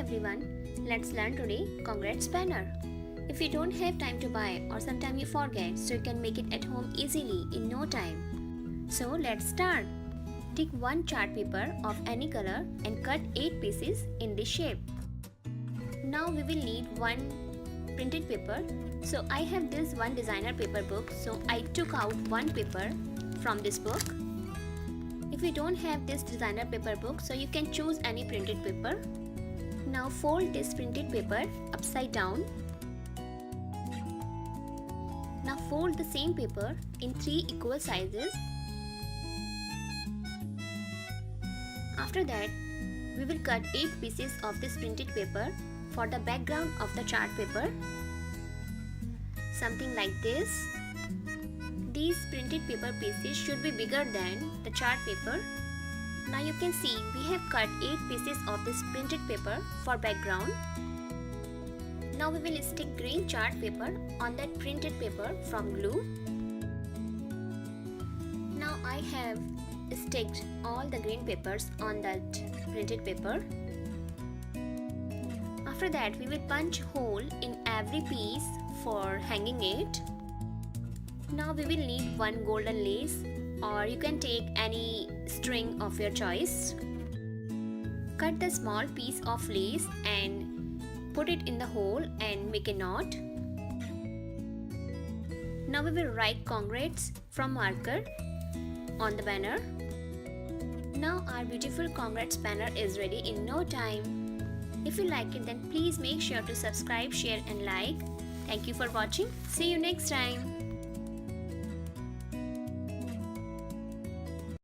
everyone, let's learn today congrats banner. If you don't have time to buy or sometime you forget, so you can make it at home easily in no time. So let's start. Take one chart paper of any color and cut 8 pieces in this shape. Now we will need one printed paper. So I have this one designer paper book, so I took out one paper from this book. If you don't have this designer paper book, so you can choose any printed paper. Now fold this printed paper upside down. Now fold the same paper in 3 equal sizes. After that, we will cut 8 pieces of this printed paper for the background of the chart paper. Something like this. These printed paper pieces should be bigger than the chart paper. Now you can see we have cut 8 pieces of this printed paper for background. Now we will stick green chart paper on that printed paper from glue. Now I have sticked all the green papers on that printed paper. After that, we will punch hole in every piece for hanging it. Now we will need one golden lace, or you can take any string of your choice. Cut the small piece of lace and put it in the hole and make a knot. Now we will write congrats from marker on the banner. Now our beautiful congrats banner is ready in no time. If you like it, then please make sure to subscribe, share and like. Thank you for watching. See you next time.